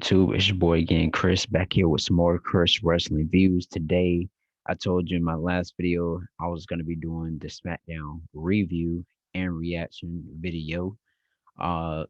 YouTube? It's your boy again, Chris, back here with some more Chris Wrestling Views. Today, I told you in my last video I was going to be doing the SmackDown review and reaction video.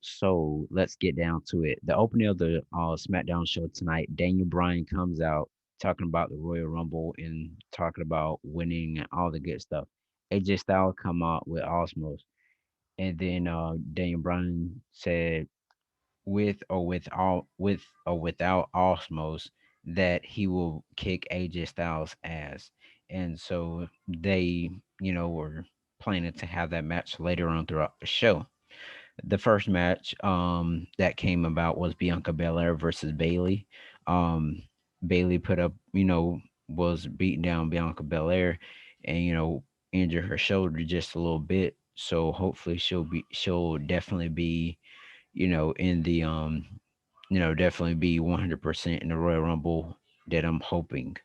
So let's get down to it. The opening of the SmackDown show tonight, Daniel Bryan comes out talking about the Royal Rumble and talking about winning and all the good stuff. AJ Styles come out with Osmos, and then Daniel Bryan said with or without Osmos that he will kick AJ Styles ass. And so they, were planning to have that match later on throughout the show. The first match that came about was Bianca Belair versus Bailey. Um Bailey put up, was beating down Bianca Belair and injured her shoulder just a little bit. So hopefully she'll definitely be in the definitely be 100% in the Royal Rumble that I'm hoping.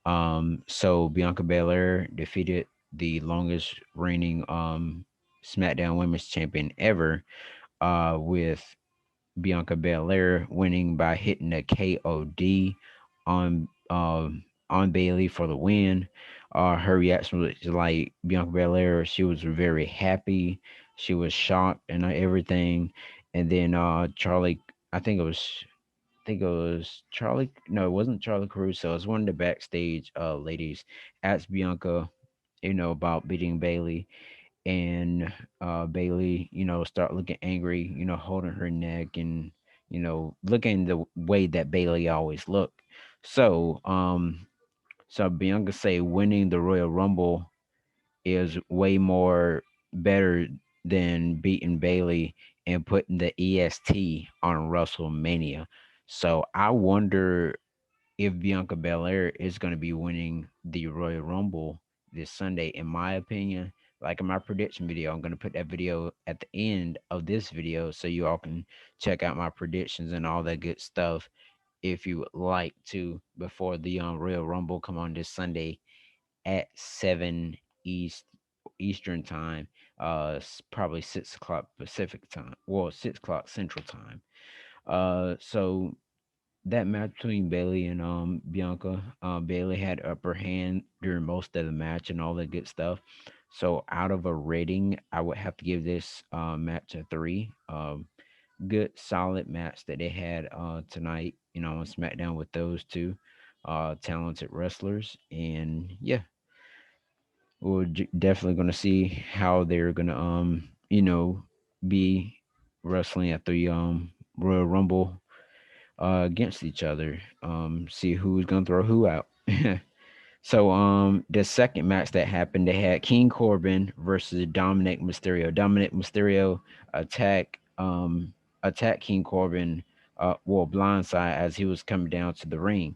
So Bianca Belair defeated the longest reigning SmackDown Women's Champion ever, with Bianca Belair winning by hitting a KOD on Bailey for the win. Her reaction was like Bianca Belair. She was very happy. She was shocked and everything. And then Charlie, I think it was. I think it was Charlie. No, it wasn't Charlie Caruso. It was one of the backstage ladies asked Bianca, about beating Bailey, and Bailey, start looking angry, holding her neck and looking the way that Bailey always looked. So, so Bianca say winning the Royal Rumble is way more better than beating Bailey and putting the EST on WrestleMania. So I wonder if Bianca Belair is going to be winning the Royal Rumble this Sunday. In my opinion, like in my prediction video, I'm going to put that video at the end of this video so you all can check out my predictions and all that good stuff if you would like to, before the Royal Rumble come on this Sunday at 7 Eastern time, probably 6 o'clock Pacific time, well, 6 o'clock Central time. So that match between Bailey and Bianca, Bailey had upper hand during most of the match and all that good stuff. So out of a rating, I would have to give this match a 3. Good solid match that they had tonight, on SmackDown with those two talented wrestlers. And yeah, definitely going to see how they're going to be wrestling at the Royal Rumble against each other. See who's gonna throw who out. So the second match that happened, they had King Corbin versus Dominic Mysterio. Dominic Mysterio attack attack King Corbin, blindside as he was coming down to the ring.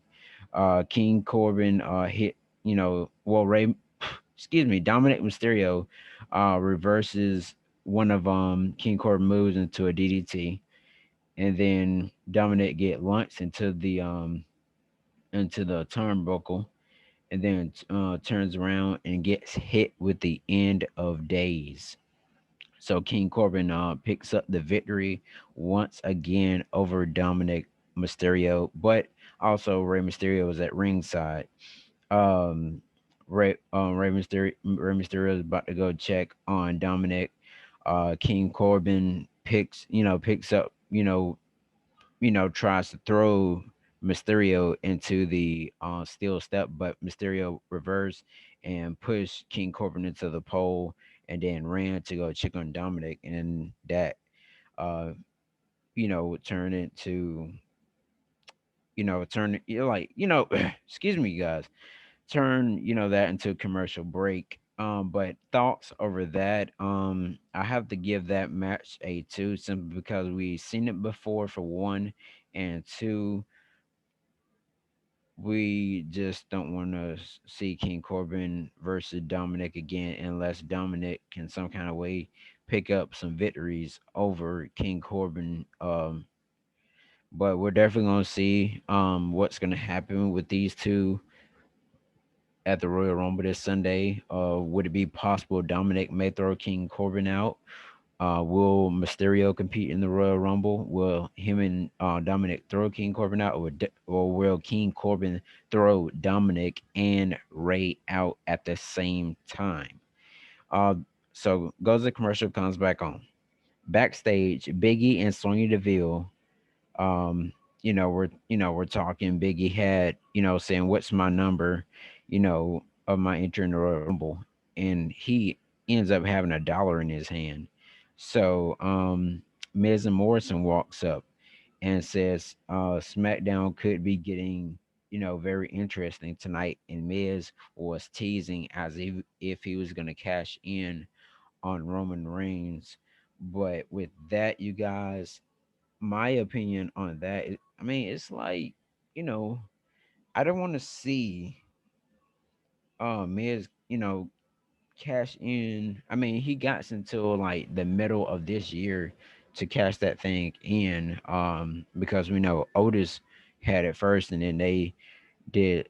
King Corbin hit, Ray excuse me, Dominic Mysterio reverses one of King Corbin moves into a DDT, and then Dominic get launched into the turnbuckle, and then turns around and gets hit with the end of days. So King Corbin picks up the victory once again over Dominic Mysterio, but also Rey Mysterio was at ringside. Um, Rey Mysterio is about to go check on Dominic. King Corbin picks up, tries to throw Mysterio into the steel step, but Mysterio reversed and pushed King Corbin into the pole, and then ran to go check on Dominic, and that uh turned into excuse me, guys, turn that into a commercial break. But thoughts over that, I have to give that match a 2, simply because we seen it before, for one, and two, we just don't want to see King Corbin versus Dominic again unless Dominic can some kind of way pick up some victories over King Corbin. But we're definitely gonna see what's gonna happen with these two at the Royal Rumble this Sunday. Would it be possible Dominic may throw King Corbin out? Will Mysterio compete in the Royal Rumble? Will him and Dominic throw King Corbin out, or will King Corbin throw Dominic and Ray out at the same time? Uh, so goes the commercial, comes back on. Backstage, Biggie and Sonya Deville, um, we're talking. Biggie had, saying, "What's my number?" Of my entry in the Royal Rumble, and he ends up having $1 in his hand. So, Miz and Morrison walks up and says, "SmackDown could be getting, very interesting tonight." And Miz was teasing as if he was going to cash in on Roman Reigns. But with that, you guys, my opinion on that is, I mean, it's like, you know, I don't want to see Miz, cash in. I mean, he got until like the middle of this year to cash that thing in, because we know Otis had it first, and then they did,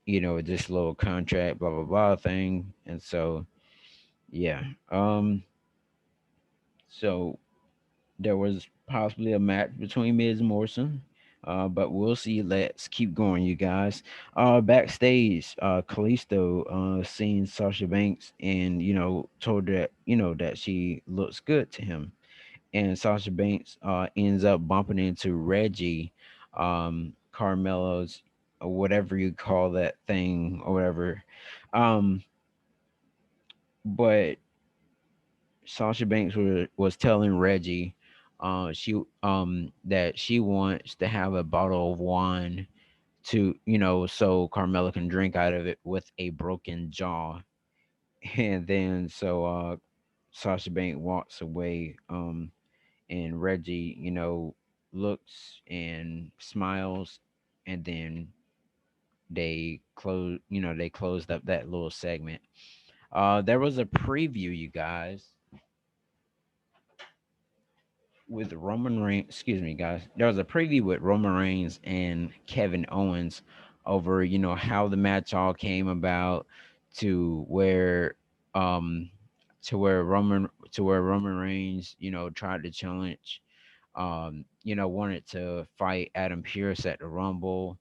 this little contract, blah blah blah thing. And so yeah. So there was possibly a match between Miz and Morrison. But we'll see. Let's keep going, you guys. Backstage, Kalisto seen Sasha Banks, and told that that she looks good to him. And Sasha Banks ends up bumping into Reggie, Carmelo's, or whatever you call that thing, or whatever. Um, but Sasha Banks was telling Reggie, she that she wants to have a bottle of wine to, so Carmella can drink out of it with a broken jaw. And then so Sasha Banks walks away, and Reggie, looks and smiles, and then they closed up that little segment. There was a preview, you guys, with Roman Reigns. Excuse me, guys. There was a preview with Roman Reigns and Kevin Owens over, how the match all came about, to where, um, to where Roman Reigns, tried to challenge, wanted to fight Adam Pearce at the Rumble,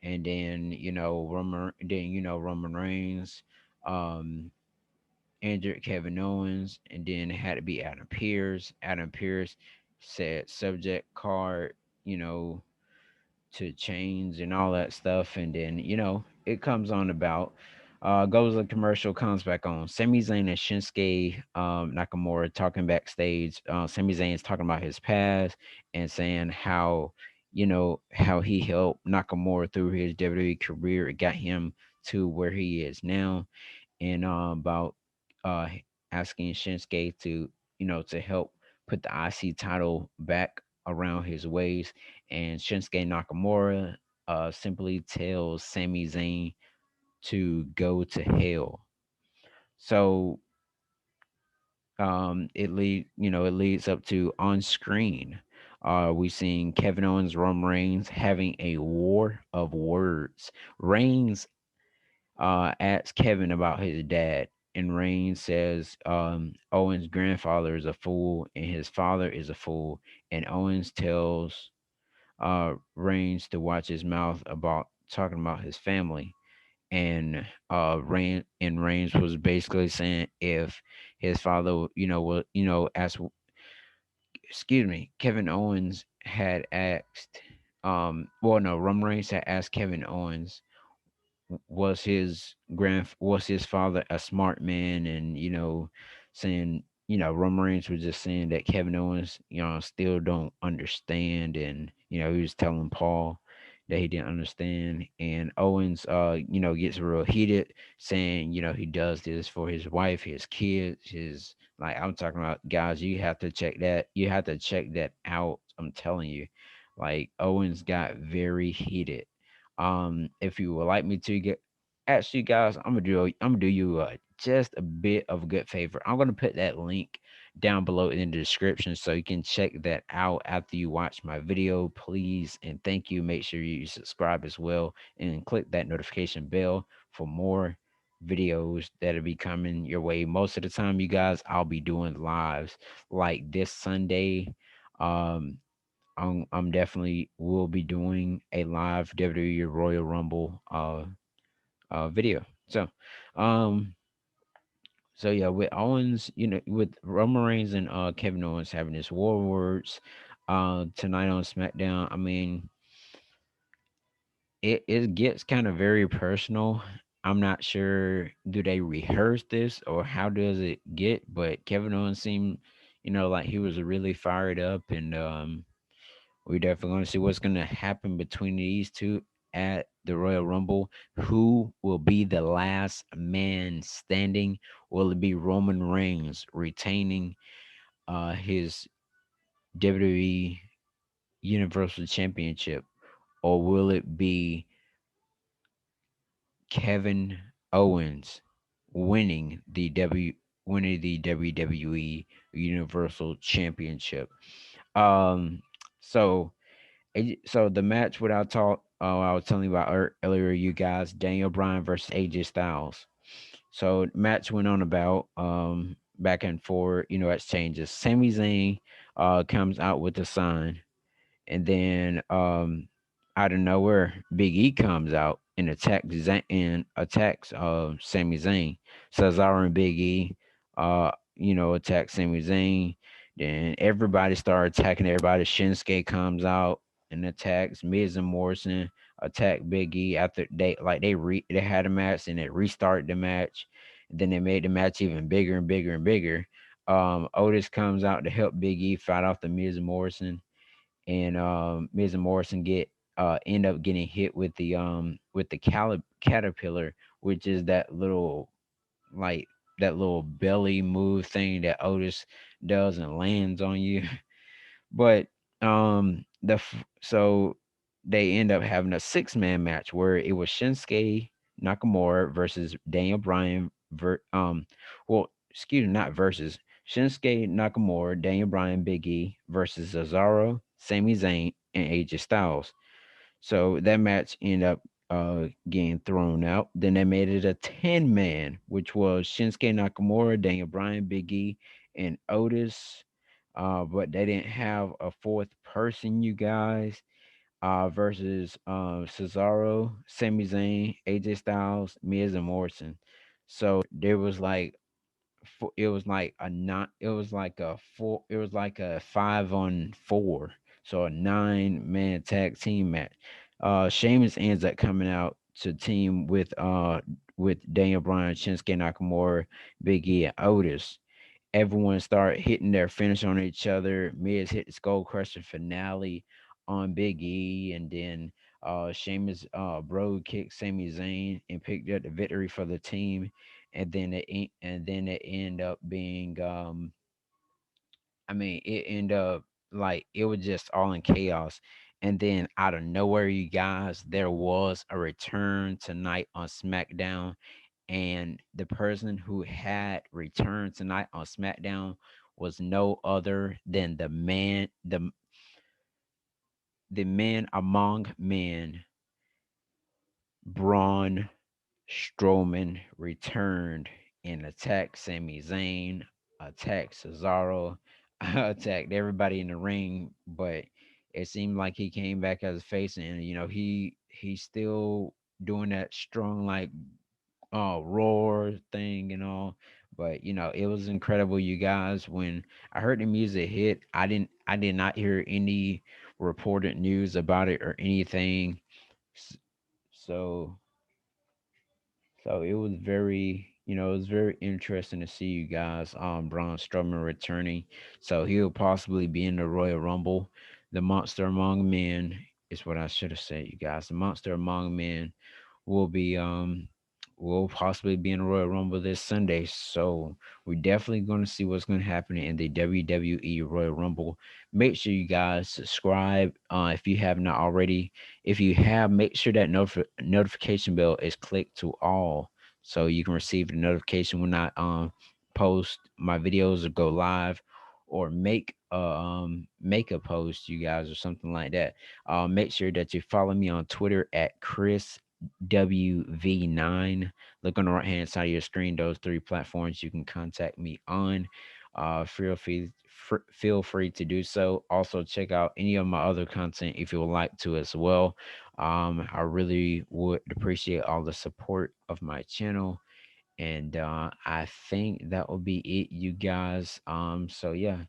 and then, Roman Reigns, um, injured Kevin Owens, and then it had to be Adam Pearce. Adam Pearce said subject card, you know, to change and all that stuff, and then it comes on about. Goes a commercial, comes back on. Sami Zayn and Shinsuke Nakamura talking backstage. Sami Zayn's talking about his past and saying how he helped Nakamura through his WWE career. It got him to where he is now, and about uh asking Shinsuke to to help put the IC title back around his waist, and Shinsuke Nakamura simply tells Sami Zayn to go to hell. So it leads up to on screen. We seeing Kevin Owens, Roman Reigns having a war of words. Reigns asks Kevin about his dad, and Reigns says Owen's grandfather is a fool and his father is a fool, and Owens tells Reigns to watch his mouth about talking about his family. And Reigns was basically saying if his father, as excuse me, Kevin Owens had asked, well, no, Roman Reigns had asked Kevin Owens, was his father a smart man, and saying, Roman Reigns was just saying that Kevin Owens still don't understand, and he was telling Paul that he didn't understand, and Owens gets real heated, saying he does this for his wife, his kids, his, like, I'm talking about, guys, you have to check that out, I'm telling you. Like, Owens got very heated. If you would like me to get, actually, guys, I'm gonna do you just a bit of a good favor. I'm gonna put that link down below in the description so you can check that out after you watch my video, please, and thank you. Make sure you subscribe as well and click that notification bell for more videos that'll be coming your way. Most of the time, you guys, I'll be doing lives like this Sunday. Um, I'm definitely will be doing a live WWE Royal Rumble video. Um, so yeah, with Owens, with Roman Reigns and Kevin Owens having this war words tonight on SmackDown. I mean, it gets kind of very personal. I'm not sure, do they rehearse this or how does it get, but Kevin Owens seemed, like he was really fired up, and we're definitely going to see what's going to happen between these two at the Royal Rumble. Who will be the last man standing? Will it be Roman Reigns retaining his WWE Universal Championship, or will it be Kevin Owens winning the WWE Universal Championship? Um, so so the match without talk, I was telling you about earlier, you guys, Daniel Bryan versus AJ Styles. So match went on about back and forth, exchanges. Sami Zayn comes out with the sign, and then out of nowhere, Big E comes out and attacks Sami Zayn. Cesaro and Big E attack Sami Zayn. Then everybody started attacking everybody. Shinsuke comes out and attacks Miz and Morrison. Attack Big E after they had a match and they restarted the match. And then they made the match even bigger and bigger and bigger. Otis comes out to help Big E fight off the Miz and Morrison, and Miz and Morrison end up getting hit with the caterpillar, which is like that little belly move thing that Otis does and lands on you. But so they end up having a 6-man match where it was Shinsuke Nakamura versus Daniel Bryan. Excuse me, not versus Shinsuke Nakamura, Daniel Bryan, Big E versus Cesaro, Sami Zayn, and AJ Styles. So that match ended up getting thrown out. Then they made it a 10-man, which was Shinsuke Nakamura, Daniel Bryan, Big E, and Otis. But they didn't have a fourth person, you guys, versus Cesaro, Sami Zayn, AJ Styles, Miz, and Morrison. So there was like it was like a not it was like a four it was like a 5-on-4, so a 9-man tag team match. Sheamus ends up coming out to team with Daniel Bryan, Shinsuke Nakamura, Big E, and Otis. Everyone started hitting their finish on each other. Miz hit the Skull Crusher finale on Big E, and then Sheamus bro kicked Sami Zayn and picked up the victory for the team. And then it ended up being it ended up like it was just all in chaos. And then out of nowhere, you guys, there was a return tonight on SmackDown, and the person who had returned tonight on SmackDown was no other than the man among men, Braun Strowman returned and attacked Sami Zayn, attacked Cesaro, attacked everybody in the ring, but it seemed like he came back as a face, and he's still doing that strong like roar thing and all. But it was incredible, you guys. When I heard the music hit, I did not hear any reported news about it or anything. S- So it was it was very interesting to see, you guys, Braun Strowman returning. So he'll possibly be in the Royal Rumble. The Monster Among Men is what I should have said, you guys. The Monster Among Men will be will possibly be in the Royal Rumble this Sunday. So we're definitely going to see what's going to happen in the WWE Royal Rumble. Make sure you guys subscribe if you have not already. If you have, make sure that notification bell is clicked to all, so you can receive the notification when I post my videos or go live, or make a post, you guys, or something like that. Make sure that you follow me on Twitter at Chris WV9. Look on the right hand side of your screen. Those three platforms you can contact me on. Feel free to do so. Also, check out any of my other content if you would like to as well. I really would appreciate all the support of my channel, and I think that will be it, you guys. So yeah,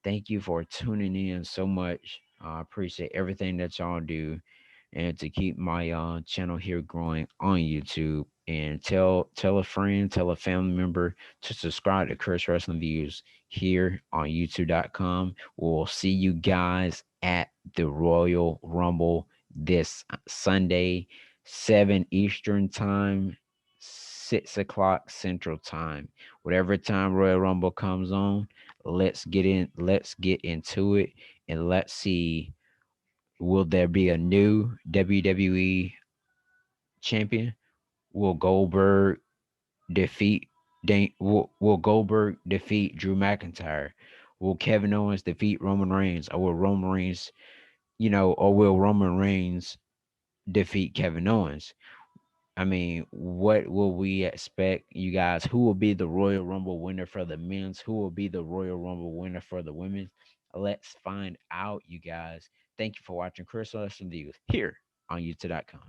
thank you for tuning in so much. I appreciate everything that y'all do, and to keep my channel here growing on YouTube. And tell a friend, tell a family member to subscribe to Chris Wrestling Views here on YouTube.com. We'll see you guys at the Royal Rumble this Sunday, 7 Eastern time, 6 o'clock Central time. Whatever time Royal Rumble comes on, let's get into it, and let's see, will there be a new WWE champion? Will Goldberg defeat will Goldberg defeat Drew McIntyre? Will Kevin Owens defeat Roman Reigns? Or will Roman Reigns, or will Roman Reigns defeat Kevin Owens? I mean, what will we expect, you guys? Who will be the Royal Rumble winner for the men's? Who will be the Royal Rumble winner for the women's? Let's find out, you guys. Thank you for watching Chris Wrestling Views here on YouTube.com.